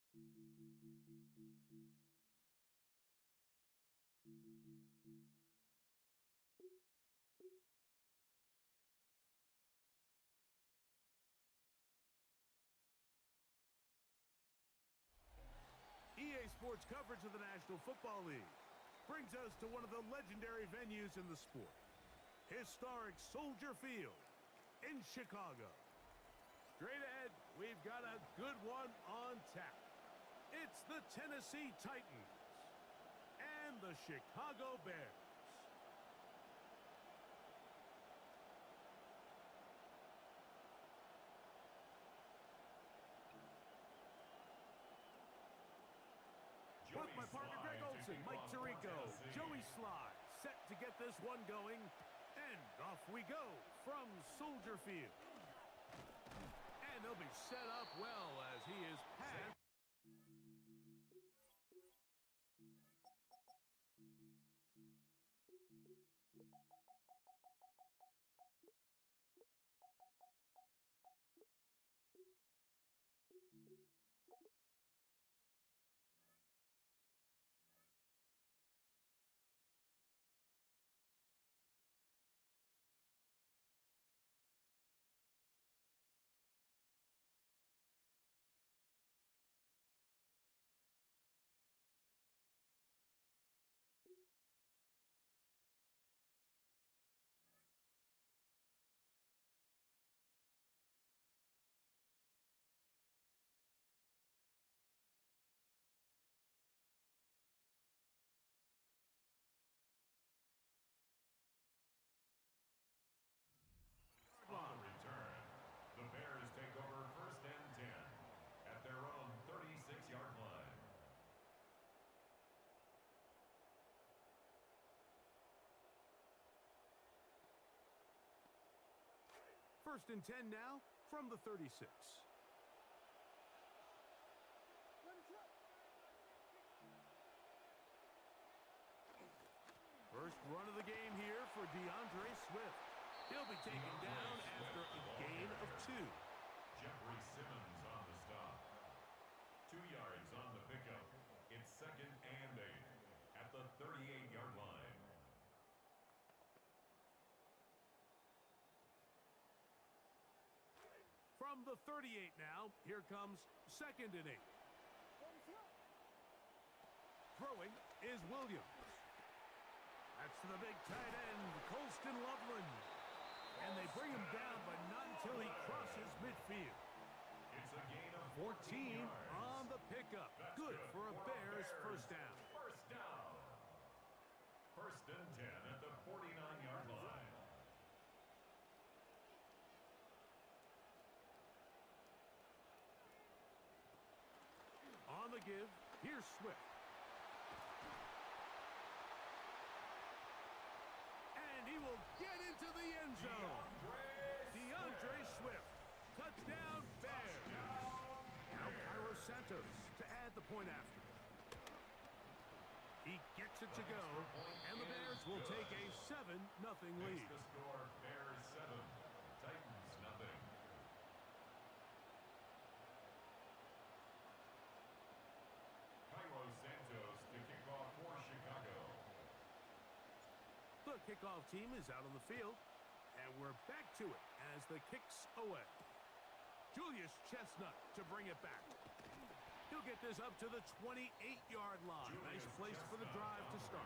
EA Sports coverage of the National Football League brings us to one of the legendary venues in the sport, historic Soldier Field in Chicago. Straight ahead, we've got a good one on tap. It's the Tennessee Titans and the Chicago Bears. With my partner Greg Olsen, Mike Tirico, Joey Sly, set to get this one going. And off we go from Soldier Field. And they'll be set up well as he is passed. On return, the Bears take over 1st and 10 at their own 36-yard line. First and 10 now from the 36. First run of the game here for DeAndre Swift. He'll be taken down after a gain of 2. Jeffrey Simmons on the stop. 2 yards on the pickup. It's 2nd and 8 at the 38-yard line. From the 38 now, here comes 2nd and 8. Throwing is Williams. That's to the big tight end, Colston Loveland. And they bring him down, but not until he crosses midfield. It's a gain of 14 yards. on the pickup. Good for a Bears first down. First down. 1st and 10 at the 49-yard line. On the give, here's Swift. And he will get into the end zone. DeAndre Swift. Touchdown, Bears. Now Cairo Santos to add the point after. He gets it to go, and the Bears will take a 7-0 lead. Makes the score Bears 7, Titans nothing. Cairo Santos to kick off for Chicago. The kickoff team is out on the field, and we're back to it as the kick's away. Julius Chestnut to bring it back. He'll get this up to the 28-yard line. Nice place for the drive to start.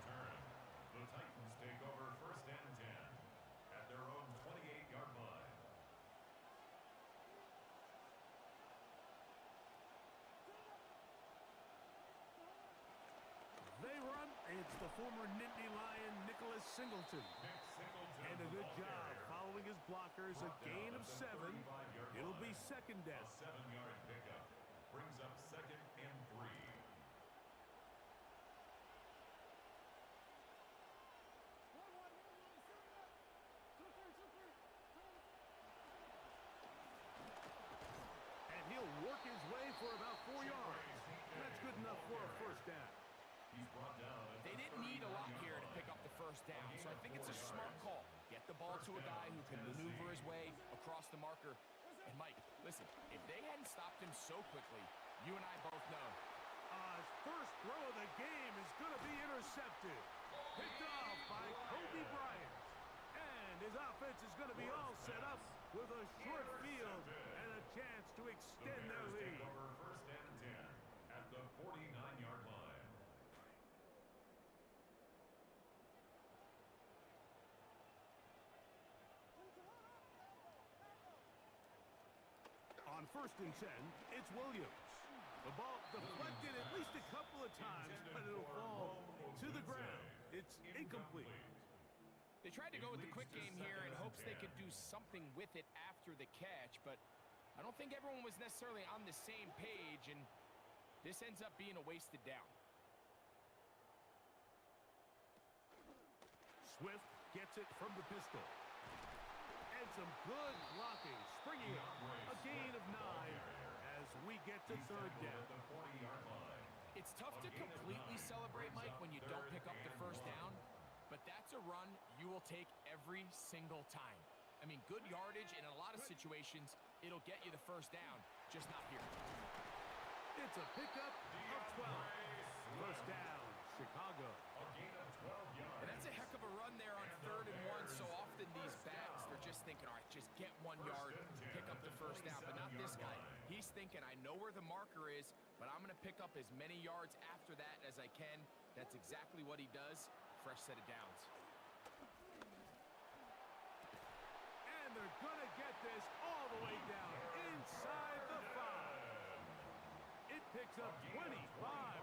The Titans take over 1st and 10 at their own 28-yard line. They run. It's the former Nittany Lion, Nicholas Singleton. And a good job following his blockers. A gain of 7. It'll be 2nd down. A 7-yard pickup brings up 2nd and 3. And he'll work his way for about 4 yards. That's good enough for a first down. They didn't need a lot here to pick up the first down, so I think it's a smart call. Get the ball to a guy who can maneuver his way across the marker. And Mike, listen, if they hadn't stopped him so quickly, You and I both know. His first throw of the game is going to be intercepted. Picked off by Kobe Bryant. And his offense is going to be all set up with a short field and a chance to extend their lead. Over first and 10 at the 49-yard line. On first and 10, it's Williams. The ball deflected at least a couple of times, but it'll fall to the ground. It's incomplete. They tried to go with the quick game here in hopes they could do something with it after the catch, but I don't think everyone was necessarily on the same page, and this ends up being a wasted down. Swift gets it from the pistol. And some good blocking, springing up a gain of 9 as we get to third down. It's tough to completely celebrate, Mike, when you don't pick up the first down, but that's a run you will take every single time. I mean, good yardage, and in a lot of situations, it'll get you the first down, just not here. It's a pickup of 12. First down, Chicago. And that's a heck of a run there on 3rd and 1. So often these backs, they're just thinking, all right, just get 1 yard, pick up the first down. But not this guy. He's thinking, I know where the marker is, but I'm going to pick up as many yards after that as I can. That's exactly what he does. Fresh set of downs. And they're going to get this all the way down inside the 5. It picks up 25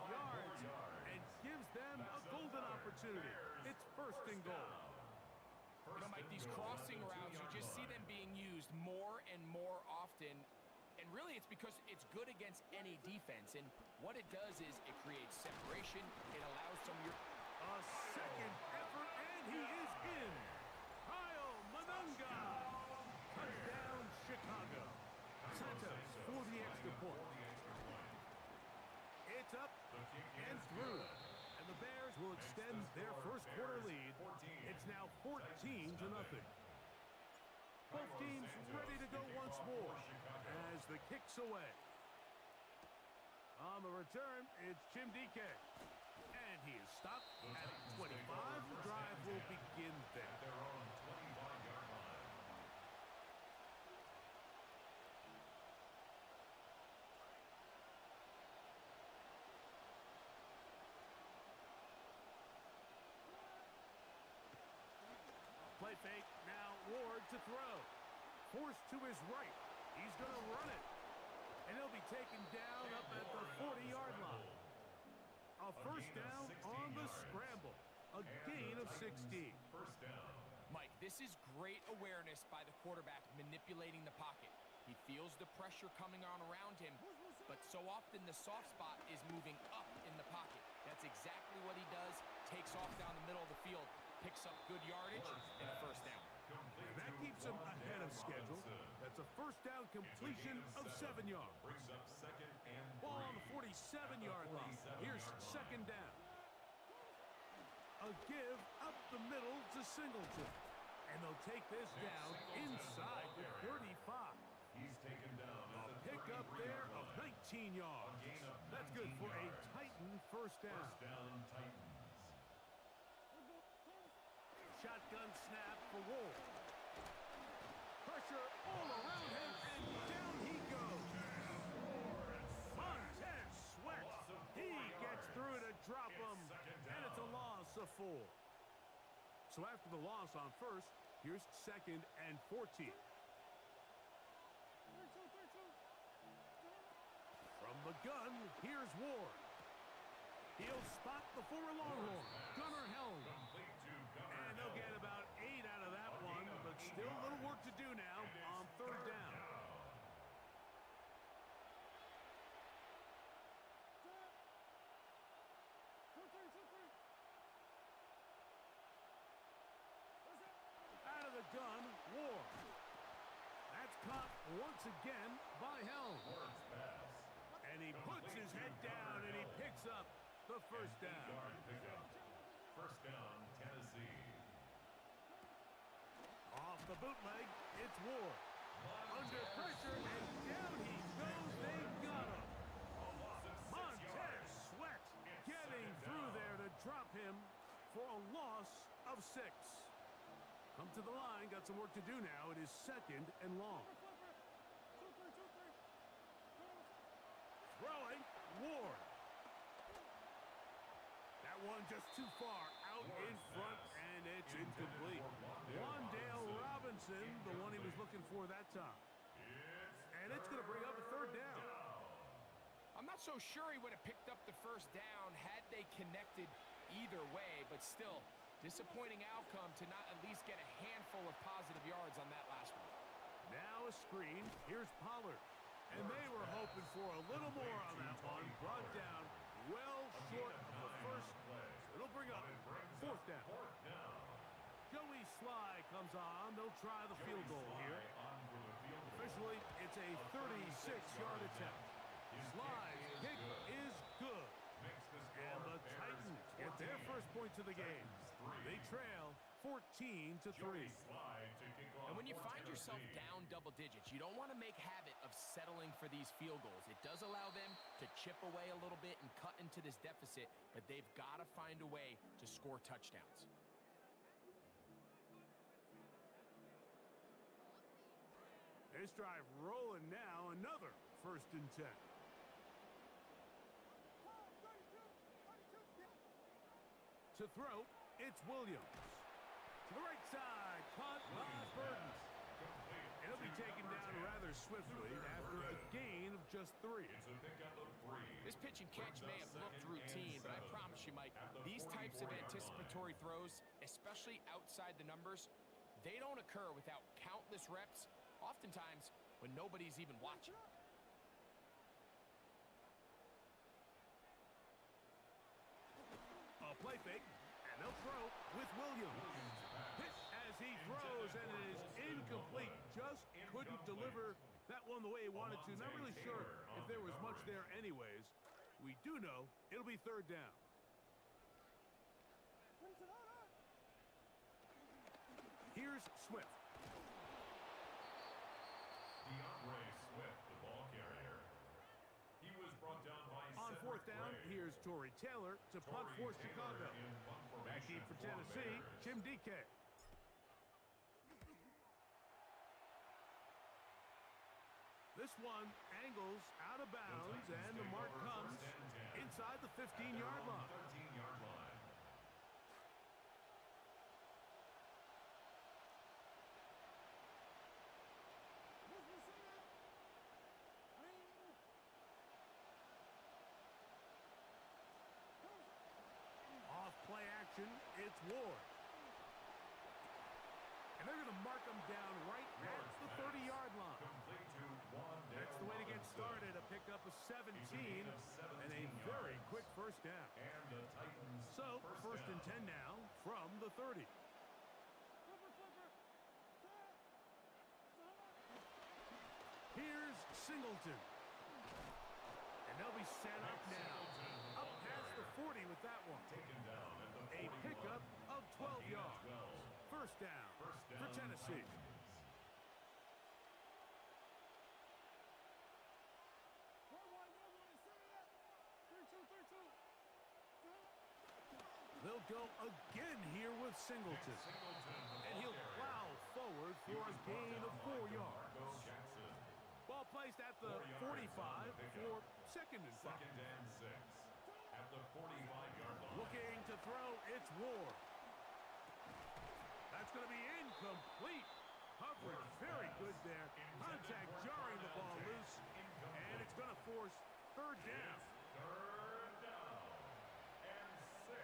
yards and gives them a golden opportunity. It's first and goal. You know, Mike, these crossing routes, you just see them being used more and more often. And really, it's because it's good against any defense. And what it does is it creates separation. It allows some of your... A second effort, and he is in. Kyle Monunga. Touchdown, Chicago. Santos for the extra point. It's up and through. And the Bears will extend their first quarter lead. It's now 14-0. Both teams ready to go once more as the kick's away. On the return, it's Jim DK. And he is stopped at 25. The drive will begin there. Their own 25-yard line. Play fake, now Ward to throw. Forced to his right. He's going to run it. And he'll be taken down up at the 40-yard line. A first down on the scramble. A gain of 16. First down. Mike, this is great awareness by the quarterback manipulating the pocket. He feels the pressure coming on around him, but so often the soft spot is moving up in the pocket. That's exactly what he does. Takes off down the middle of the field, picks up good yardage, and a first down. And that keeps him ahead of schedule. That's a first down completion of 7 yards. Brings up second and 3. Ball on the 47-yard line. Here's second down. A give up the middle to Singleton. And they'll take this down inside the 35. He's taken down. A pickup there of 19 yards. That's good for a Titan first down. First down, Titans. Shotgun snap for Ward. Pressure all around him, and down he goes. Montez Sweat. He gets through to drop him, and it's a loss of 4. So after the loss on first, here's second and 14. From the gun, here's Ward. He'll spot the former Longhorn, Gunnar Helm. And they'll get about 8 out of that one, but still a little work to do now on third down. Out of the gun, Ward. That's caught once again by Helm. And he puts his head down and he picks up the first down. First down, Tennessee. Off the bootleg, it's Ward. Under pressure, and down he goes. They got him. drop him for a loss of 6. Come to the line, got some work to do now. It is 2nd and long. Throwing, Ward. That one just too far out in front, and it's incomplete. Wandale Robinson, the one he was looking for that time. And it's going to bring up a 3rd down. I'm not so sure he would have picked up the first down had they connected either way, but still, disappointing outcome to not at least get a handful of positive yards on that last one. Now a screen. Here's Pollard. And they were hoping for a little more on that one. Brought down well short of the first. It'll bring up 4th down. Joey Sly comes on. They'll try the field goal here. Officially, it's a 36-yard attempt. Sly's kick is good. And the Titans get their first points of the game. They trail 14-3. And when you find yourself down double digits, you don't want to make habit of settling for these field goals. It does allow them to chip away a little bit and cut into this deficit, but they've got to find a way to score touchdowns. This drive rolling now. Another 1st and 10. To throw, it's Williams. To the right side, caught by Burton. It'll be taken down rather swiftly after a gain of just 3. This pitch and catch may have looked routine, but I promise you, Mike, these types of anticipatory throws, especially outside the numbers, they don't occur without countless reps, oftentimes when nobody's even watching. A play fake, and they'll throw with Williams. Hit as he throws, and it is incomplete. Just couldn't deliver that one the way he wanted to. Not really sure if there was much there anyways. We do know it'll be 3rd down. Here's Swift. DeAndre Swift, the ball carrier. He was brought down by On 4th down, here's Torrey Taylor to punt for Chicago. Back deep for Tennessee, Jim DK. This one angles out of bounds, and the mark comes inside the 15-yard line. Off play action, it's Ward. And they're going to mark him down right at the 30-yard line. That's the way to get started. A pickup of 17 and a very quick first down. So, 1st and 10 now from the 30. Here's Singleton. And they'll be set up now. Up past the 40 with that one. A pickup of 12 yards. First down for Tennessee. They'll go again here with Singleton. And he'll plow forward for a gain of 4 yards. Ball placed at the 45 for 2nd and 5. At the 45-yard line. Looking to throw, it's Ward. That's going to be incomplete. Coverage very good there. Contact jarring the ball loose. And it's going to force 3rd down. 3rd down. And 6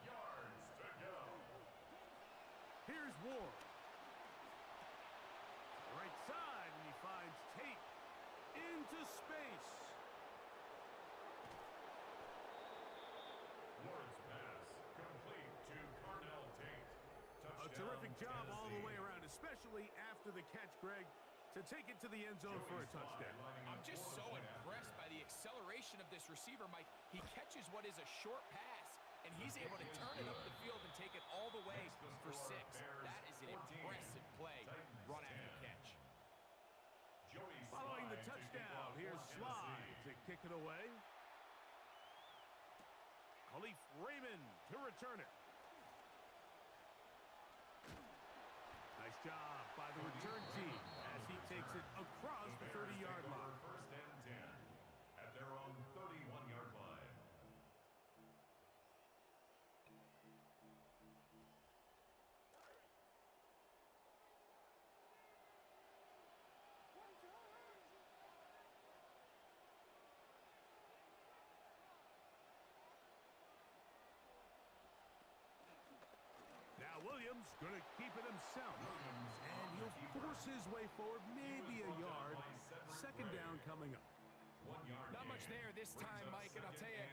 yards to go. Here's Ward. Right side, and he finds Tate into space. Ward's pass complete to Carnell Tate. A terrific job all the way around, especially after the catch, Greg, to take it to the end zone for a touchdown. I'm just so impressed by the acceleration of this receiver, Mike. He catches what is a short pass, and he's able to turn it up the field and take it all the way for 6. That is an impressive play, run after catch. Following the touchdown, here's Sly to kick it away. Khalif Raymond to return it. Nice job by the return team as he takes it across the 30-yard line. First and 10 at their own 31-yard line. Now Williams going to keep it himself. And he'll force his way forward, maybe a yard. Second down coming up. 1 yard. Not much there this time, Mike, and I'll tell you,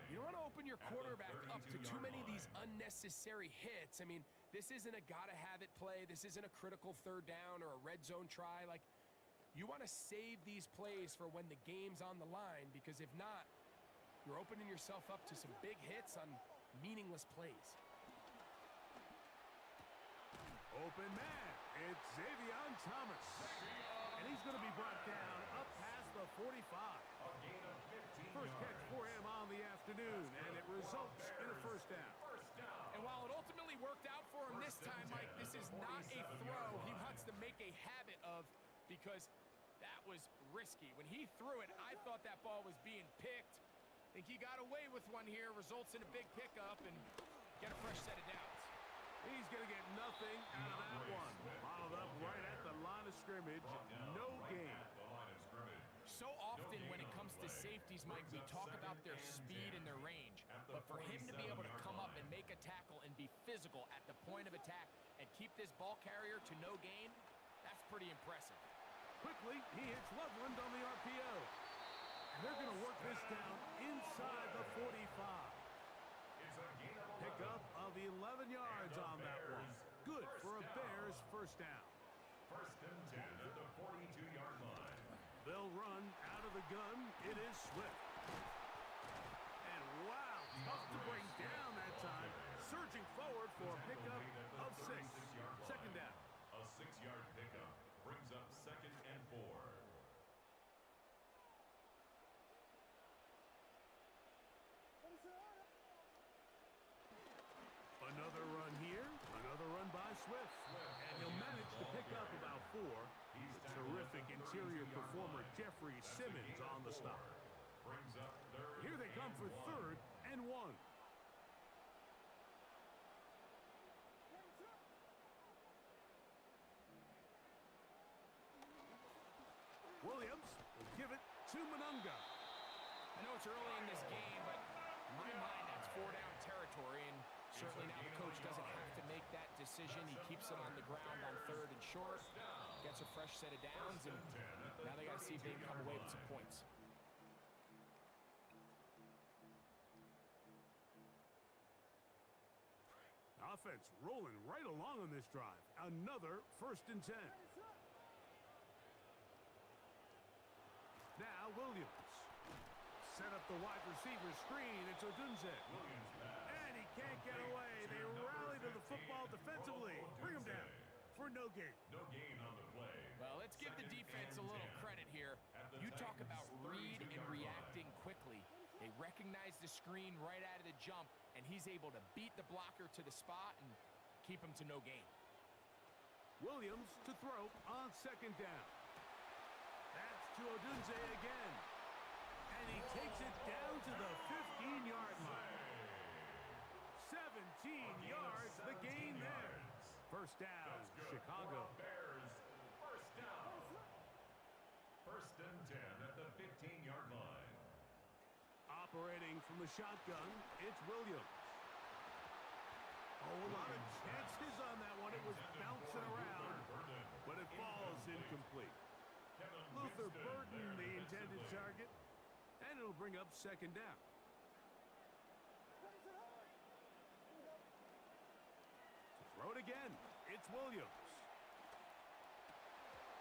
you don't want to open your quarterback up to too many of these unnecessary hits. I mean, this isn't a gotta-have-it play. This isn't a critical third down or a red zone try. Like, you want to save these plays for when the game's on the line, because if not, you're opening yourself up to some big hits on meaningless plays. Open man, it's Xavier Thomas. And he's going to be brought down up past the 45. A gain of 15 First catch yards. for him on the afternoon, and it results in a first down. And while it ultimately worked out for him this time, Mike, this is not a throw he wants to make a habit of, because that was risky. When he threw it, I thought that ball was being picked. I think he got away with one here, results in a big pickup, and get a fresh set of downs. He's going to get nothing out of that one. Followed up right at the line of scrimmage. No gain. The line of scrimmage. So often when it comes to safeties, Mike, we talk about their speed and their range. But for him to be able to come up and make a tackle and be physical at the point of attack and keep this ball carrier to no gain, that's pretty impressive. Quickly, he hits Loveland on the RPO. And they're going to work this down inside the 45. It's a gain of 11. Pickup of 11 yards on that one. Good for a Bears first down. First and 10 at the 42-yard line. They'll run out of the gun. It is Swift. And wow, tough to bring down that time. Surging forward for a pickup of 6. Second down. A 6-yard pickup brings up second and 4. Another run here. Another run by Swift. And he'll manage to pick up about 4. Terrific interior performer Jeffrey Simmons on the stop. Brings up third. Here they come for 3rd and 1. Williams will give it to Monunga. I know it's early in this game, but in my mind, that's 4-down territory, and certainly now the coach doesn't have to make that decision. He keeps it on the ground on 3rd and short, gets a fresh set of downs, and now they got to see if they can come away with some points. Offense rolling right along on this drive. Another 1st and 10. Now Williams. Set up the wide receiver screen. It's Odunze. And he can't get away. They rally to the football defensively. Bring him down for no gain. No gain on the play. Well, let's give the defense a little credit here. You talk about read and reacting quickly. They recognize the screen right out of the jump, and he's able to beat the blocker to the spot and keep him to no gain. Williams to throw on 2nd down. That's to Odunze again. And he takes it down to the 15-yard line. 17 yards, the gain there. First down, Chicago. Bears. First down. First and 10 at the 15-yard line. Operating from the shotgun, it's Williams. Oh, a lot of chances on that one. It was bouncing around, but it falls incomplete. Luther Burden, the intended target, and it'll bring up 2nd down. Throw it again. It's Williams.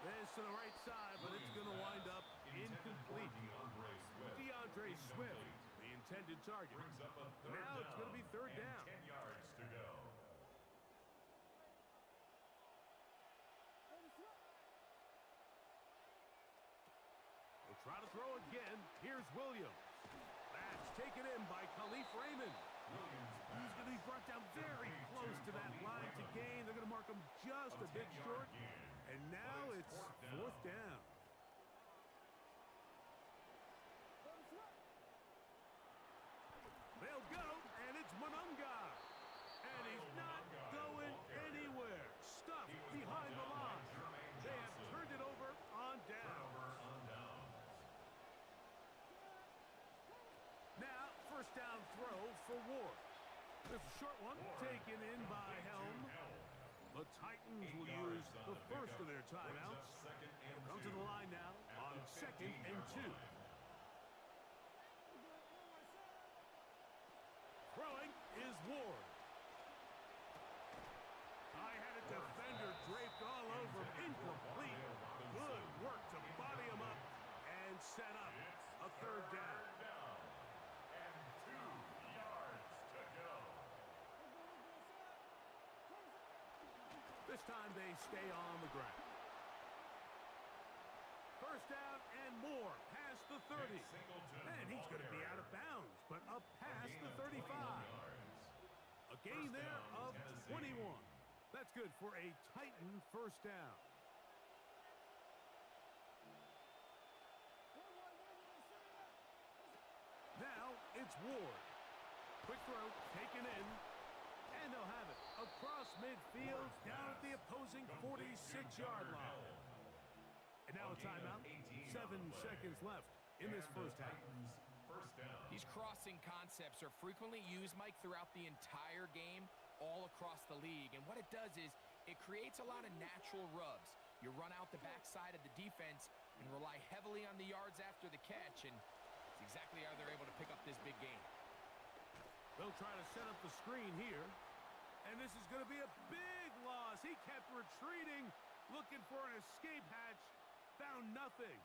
This to the right side, but it's going to wind up incomplete. DeAndre Swift, the intended target. Brings up a third Now it's going to be 3rd and down. 10 yards to go. They'll try to throw again. Here's Williams. That's taken in by Khalif Raymond. He's going to be brought down very close to that line to gain. They're going to mark him just a bit short. And now it's fourth down. They'll go, and it's Monunga. And he's not going anywhere. Stuffed behind the line. They have turned it over on down. Now, first down throw for Ward. There's a short one taken in by Helm. The Titans will use the first of their timeouts. They'll come to the line now on 2nd and 2. Throwing is Ward. I had a defender draped all over him. Incomplete. Good work to body him up and set up a third down. And 2 yards to go. This time they stay on the ground. First down and more past the 30. And he's going to be out of bounds, but up past the 35. A gain there of 21. That's good for a Titan first down. Now it's Ward. Quick throw taken in. And they'll have it across midfield down at the opposing 46-yard line. And now a timeout. 7 seconds left in this first half. These crossing concepts are frequently used, Mike, throughout the entire game, all across the league. And what it does is it creates a lot of natural rubs. You run out the backside of the defense and rely heavily on the yards after the catch, and it's exactly how they're able to pick up this big game. They'll try to set up the screen here. And this is going to be a big loss. He kept retreating, looking for an escape hatch. Found nothing.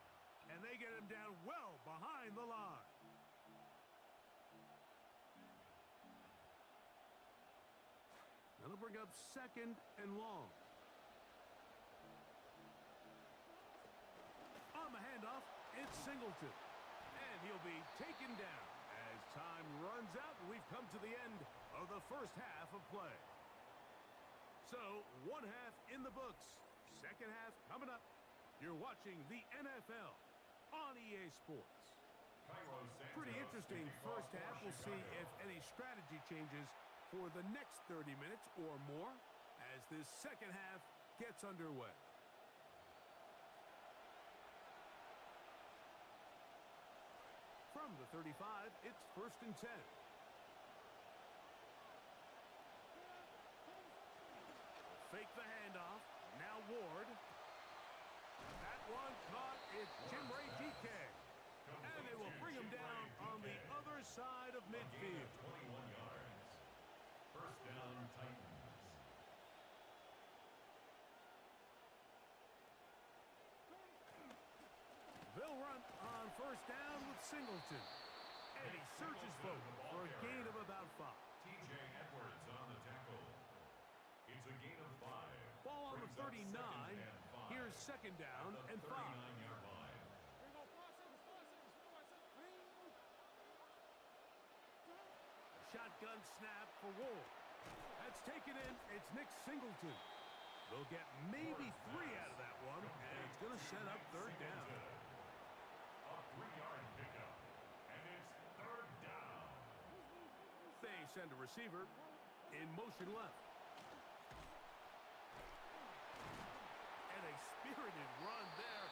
And they get him down well behind the line. That'll bring up 2nd and long. On the handoff, it's Singleton. And he'll be taken down as time runs out. And we've come to the end of the first half of play. So, one half in the books. Second half coming up. You're watching the NFL on EA Sports. Pretty interesting first half. We'll see if any strategy changes for the next 30 minutes or more as this second half gets underway. From the 35, it's 1st and 10. Fake the handoff. Now Ward. That one caught. It's Jimray DK. And they will bring him down on the other side of midfield. 21 yards. First down, Titans. They'll run on first down with Singleton. And he searches for a gain of about 5. TJ Edwards on the tackle. It's a gain of 5. Ball on the 39. Here's 2nd down and 5. 39-yard line. Shotgun snap for Ward. That's taken in. It's Nick Singleton. They'll get maybe 3 out of that one, and it's going to set up 3rd down. A 3-yard pickup, and it's 3rd down. They send a receiver in motion left. And a spirited run there,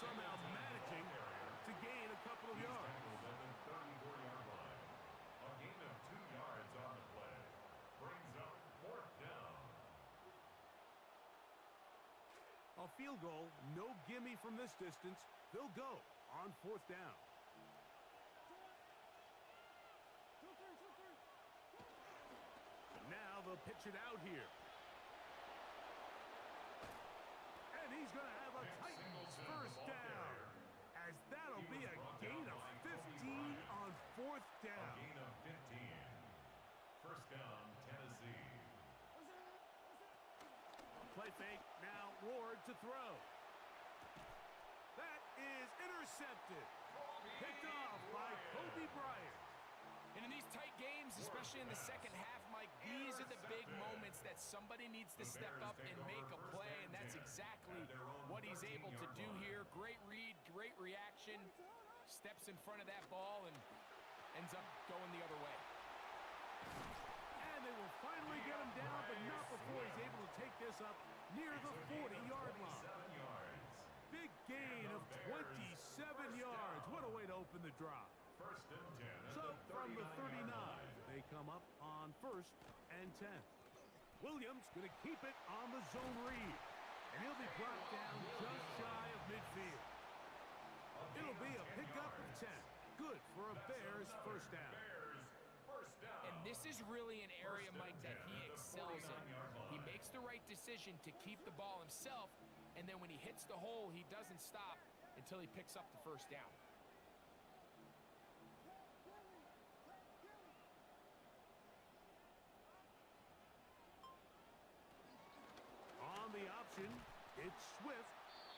somehow managing to gain a couple of yards. At the 34-yard line. A gain of 2 yards on the play. Brings up 4th down. A field goal, no gimme from this distance. They'll go on 4th down. Now they'll pitch it out here. And he's going to have a Titans first down. As that'll be a gain of 15 on 4th A down. gain of 15. First down, Tennessee. Play fake. Now Ward to throw. That is intercepted. Picked off by Kobe Bryant. And in these tight games, especially in the second half, Mike, these are the big moments that somebody needs to step up and make a play, and that's exactly what he's able to do here. Great read, great reaction, steps in front of that ball and ends up going the other way. And they will finally get him down, but not before he's able to take this up near the 40-yard line. Big gain of 27 yards. What a way to open the drive. First and 10. So from the 39, they come up on 1st and 10. Williams going to keep it on the zone read. And he'll be brought down just shy of midfield. It'll be a pickup of 10. Good for a Bears first down. And this is really an area, Mike, that he excels in. He makes the right decision to keep the ball himself, and then when he hits the hole, he doesn't stop until he picks up the first down. On the option, it's Swift,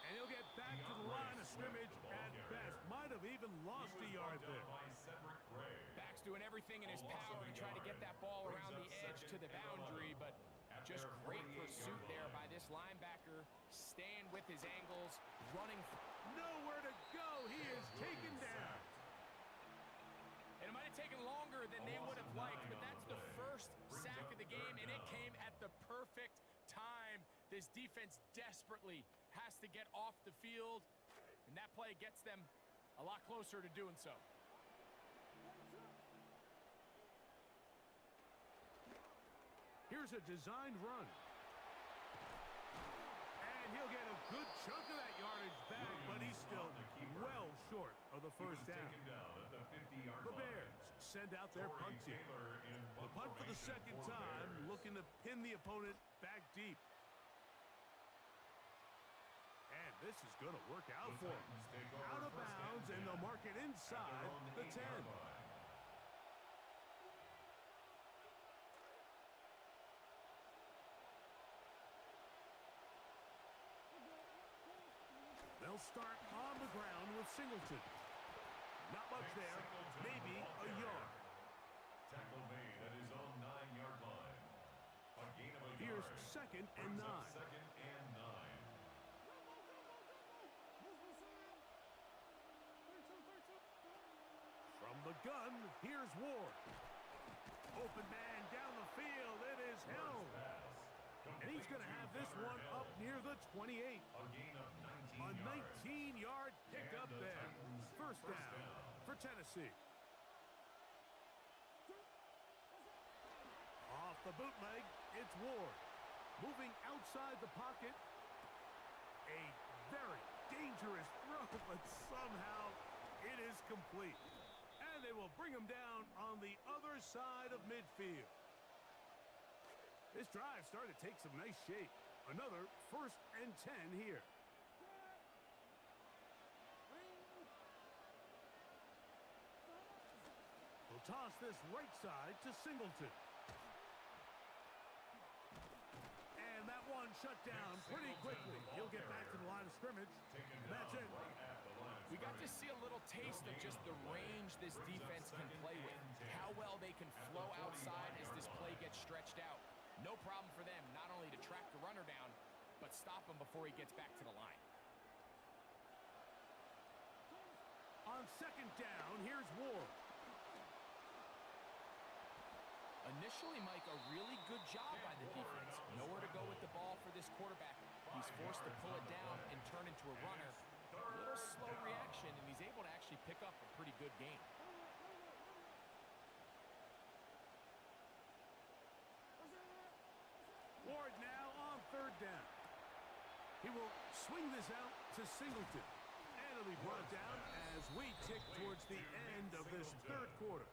and he'll get back to the line of scrimmage at best. Might have even lost a yard there. Back's doing everything in his power to try to get that ball around the edge to the boundary, but just great pursuit there by this linebacker, staying with his angles, running. Nowhere to go. He is taken down. And it might have taken longer than they would have liked, but that's the first sack of the game, and it came at the perfect time. This defense desperately has to get off the field, and that play gets them a lot closer to doing so. Here's a designed run. And he'll get a good chunk of that yardage back, but he's still well short of the first down. The Bears send out their punt team. The punt for the second time, looking to pin the opponent back deep. And this is going to work out for him. Out of bounds, and they'll mark it inside the 10. They'll start on the ground with Singleton. Not much there, maybe a yard. Tackle made at his own 9-yard line. A gain of a yard. Here's 2nd and 9. Second and 9. From the gun, here's Ward. Open man down the field. It is held. And he's going to have this one up near the 28. A gain of 19 A 19-yard pickup there. First down for Tennessee. Off the bootleg, it's Ward. Moving outside the pocket. A very dangerous throw, but somehow it is complete. And they will bring him down on the other side of midfield. This drive started to take some nice shape. Another 1st and 10 here. We'll toss this right side to Singleton. And that one shut down pretty quickly. He'll get back to the line of scrimmage. And that's it. We got to see a little taste of just the range this defense can play with. How well they can flow outside as this play gets stretched out. No problem for them not only to track the runner down, but stop him before he gets back to the line. On 2nd down, here's Ward. Initially, Mike, a really good job by the defense. Nowhere to go with the ball for this quarterback. He's forced to pull it down and turn into a runner. A little slow reaction, and he's able to actually pick up a pretty good game. Ward now on 3rd down. He will swing this out to Singleton. And it'll be brought down as we tick towards the end of this 3rd quarter.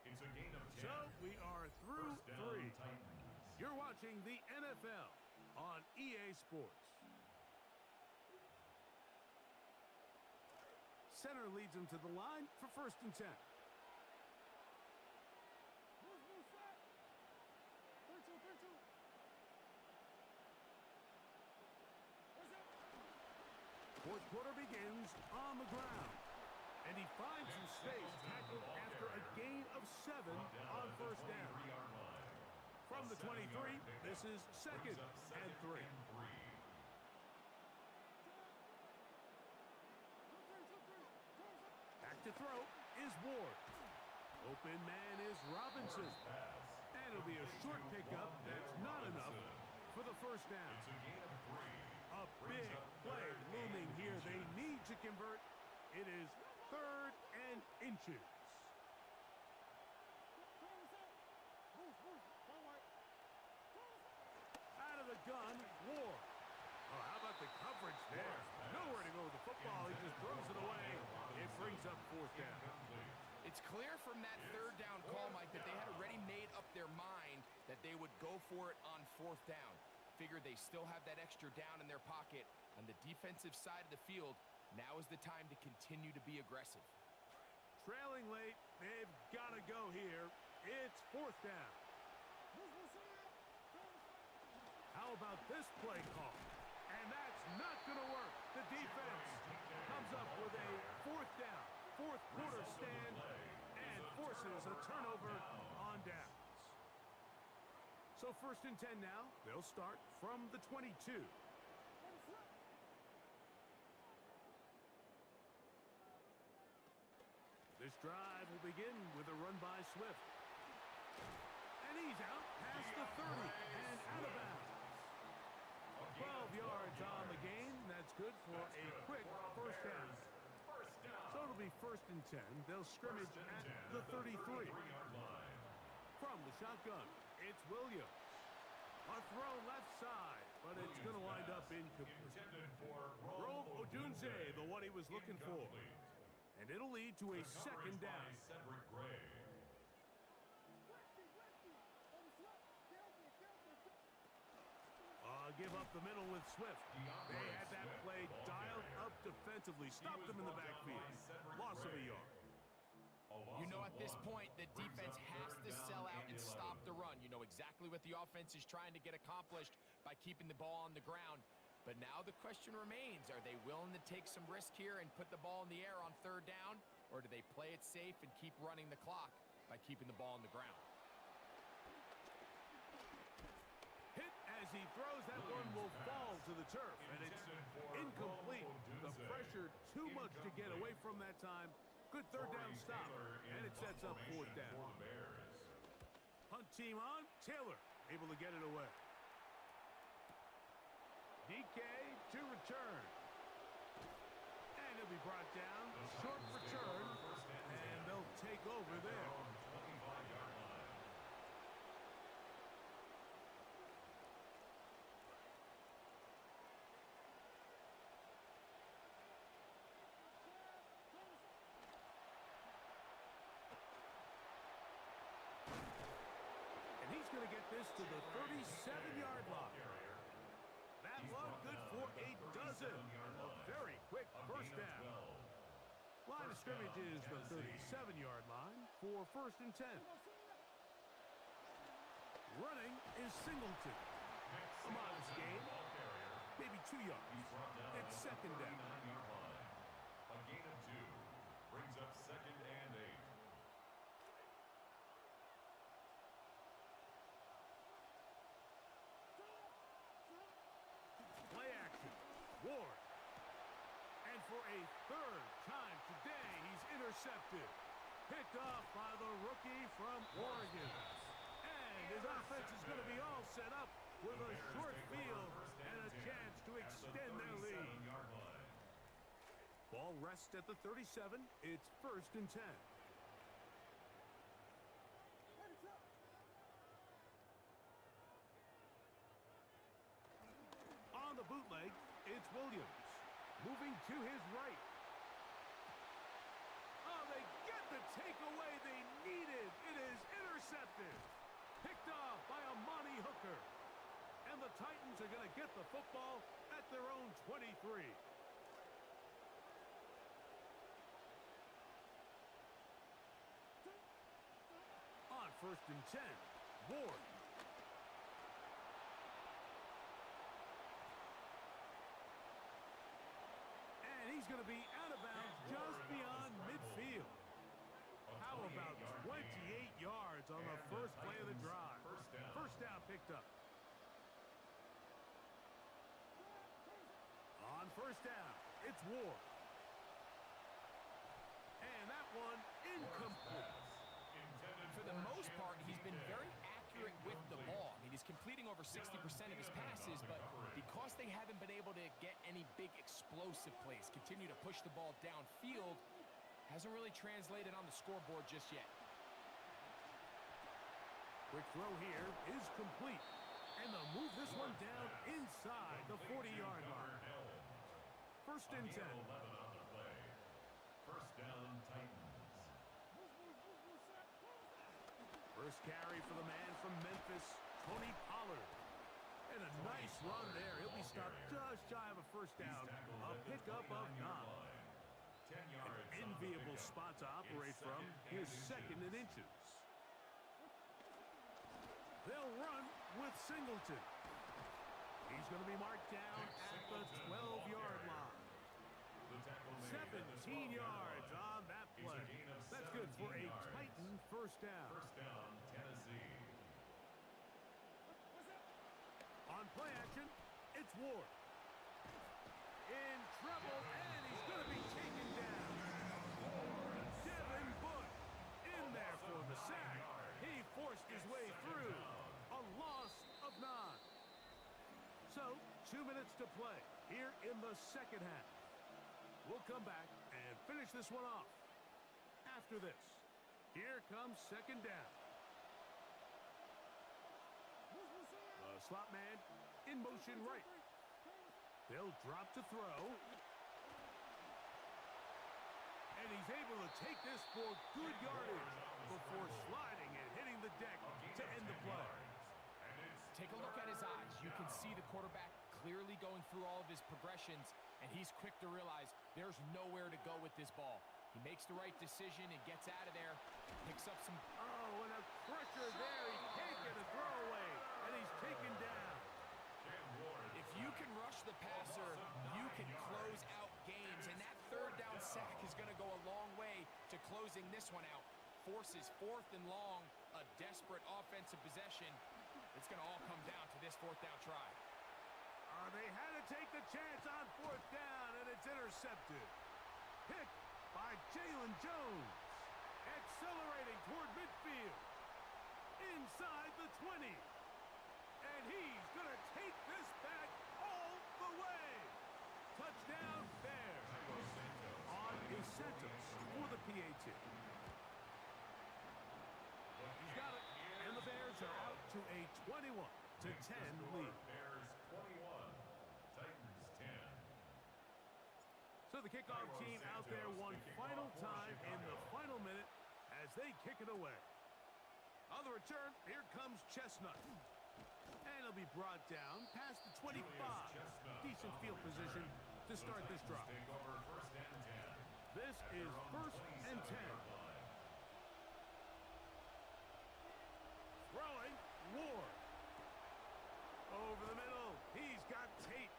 It's a gain of 10. So we are through First down, 3. Titans. You're watching the NFL on EA Sports. Center leads him to the line for 1st and 10. Fourth quarter begins. Pickens on the ground. And he finds some space tackled after a gain of 7 on first down. From the 23, this is 2nd and 3. Back to throw is Ward. Open man is Robinson. And it'll be a short pickup. That's not enough for the first down. A big play looming here. They need to convert. It is 3rd and inches. Out of the gun, Ward. Oh, how about the coverage there? Nowhere to go with the football. He just throws it away. It brings up 4th down. It's clear from that 3rd down call, Mike, that they had already made up their mind that they would go for it on 4th down. Figure they still have that extra down in their pocket on the defensive side of the field. Now is the time to continue to be aggressive. Trailing late, they've got to go here. It's 4th down. How about this play call? And that's not going to work. The defense comes up with a 4th down, 4th quarter stand, and forces a turnover on downs. So 1st and 10 now. They'll start from the 22. This drive will begin with a run by Swift. And he's out past the 30 and out of bounds. 12 yards on the gain. That's good for a quick first down. So it'll be 1st and 10. They'll scrimmage at the 33. From the shotgun, it's Williams. A throw left side, but it's going to wind up incomplete. Rome Odunze, the one he was looking for. And it'll lead to a 2nd down. Give up the middle with Swift. They had that play dialed up defensively. Stopped them in the backfield. Loss of a yard. You know, at this point, the defense has to sell out and stop the run. You know exactly what the offense is trying to get accomplished by keeping the ball on the ground. But now the question remains, are they willing to take some risk here and put the ball in the air on 3rd down? Or do they play it safe and keep running the clock by keeping the ball on the ground? Hit as he throws. That one will fall to the turf. And it's incomplete. The pressure too much to get away from that time. Good 3rd down stop. And it sets up 4th down. Hunt team on. Taylor able to get it away. DK to return. And he'll be brought down. Short return. And they'll take over there. And he's going to get this to the 37-yard line. That look good for a dozen. A very quick first down. Line of scrimmage is the 37-yard line for 1st and 10. Running is Singleton. A modest gain. Maybe 2 yards. It's 2nd down. A gain of 2 brings up 2nd and 8. Play action. Ward. And for a 3rd time today, he's intercepted. Picked off by the rookie from Oregon. And his offense is going to be all set up with a short field and a chance to extend their lead. Ball rests at the 37. It's 1st and 10. On the bootleg, it's Williams. Moving to his right. Oh, they get the takeaway they needed. It is intercepted. Picked off by Amani Hooker. And the Titans are going to get the football at their own 23. On 1st and 10, Ward. And he's going to be about 28 yards on the first play of the drive. First down picked up. On first down, it's Ward. And that one incomplete. For the most part, he's been very accurate with the ball. I mean, he's completing over 60% of his passes, but because they haven't been able to get any big explosive plays, continue to push the ball downfield, hasn't really translated on the scoreboard just yet. Quick throw here is complete. And they'll move this one down inside the 40-yard line. First and 10. First down, Titans. First carry for the man from Memphis, Tony Pollard. And a nice run there. He'll be stopped just shy of a first down. A pickup of 9. 10 yards. An enviable spot to operate from. Here's second and inches. They'll run with Singleton. He's going to be marked down at the 12-yard line. 17 yards on that play. That's good for a Titan first down. First down, Tennessee. On play action, it's Ward. In trouble, and he's going to be taken down. Devin Bush in there for the sack. He forced his way through. A loss of 9. So, 2 minutes to play here in the second half. We'll come back and finish this one off. After this, here comes second down. The slot man in motion right. They'll drop to throw. And he's able to take this for good yardage before sliding and hitting the deck to end the play. Take a look at his eyes. You can see the quarterback clearly going through all of his progressions, and he's quick to realize there's nowhere to go with this ball. He makes the right decision and gets out of there, picks up some... Oh, and a crusher there. He's taken a throwaway, and he's taken down. If you can rush the passer, you can close out games, and that third down sack is going to go a long way to closing this one out. Forces fourth and long, a desperate offensive possession. It's going to all come down to this fourth down try. They had to take the chance on fourth down, and it's intercepted. Picked by Jalen Jones. Accelerating toward midfield. Inside the 20. And he's going to take this back all the way. Touchdown Bears. On DeSantis for the PAT. He's got it. And the Bears are out to a 21-10 lead. Bears 21, Titans 10. So the kickoff team out there one final time in the final minute as they kick it away. On the return, here comes Chestnut. And he'll be brought down past the 25. Decent field position to start this drive. This is first and 10. Throwing, Ward. Over the middle, he's got Tate.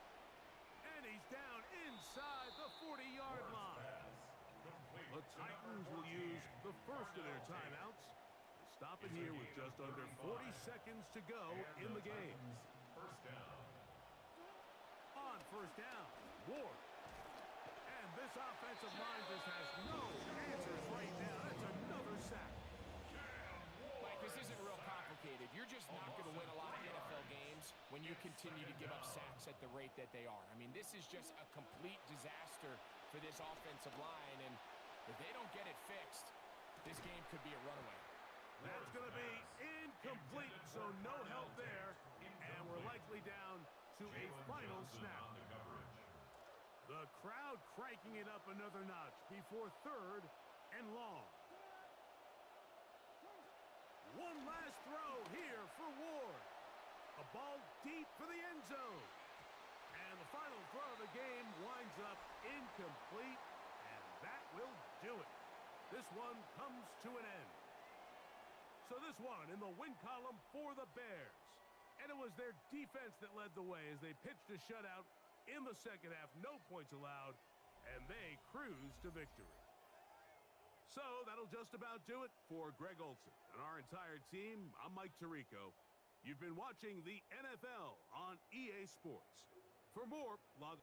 And he's down inside the 40-yard line. The Titans will use the first of their timeouts. Stop it here with just under 40 seconds to go in the game. First down. On first down, Ward. And this offensive line just has no answers right now. That's another sack. Mike, this isn't real complicated. You're just not going to win a lot of NFL games when you continue to give up sacks at the rate that they are. I mean, this is just a complete disaster for this offensive line, and if they don't get it fixed, this game could be a runaway. That's going to be incomplete, so no help there, and we're likely down to a final snap. The crowd cranking it up another notch before third and long. One last throw here for Ward. A ball deep for the end zone. And the final throw of the game winds up incomplete, and that will do it. This one comes to an end. So this one in the win column for the Bears. And it was their defense that led the way as they pitched a shutout in the second half. No points allowed, and they cruised to victory. So that'll just about do it for Greg Olson and our entire team. I'm Mike Tirico. You've been watching the NFL on EA Sports. For more, log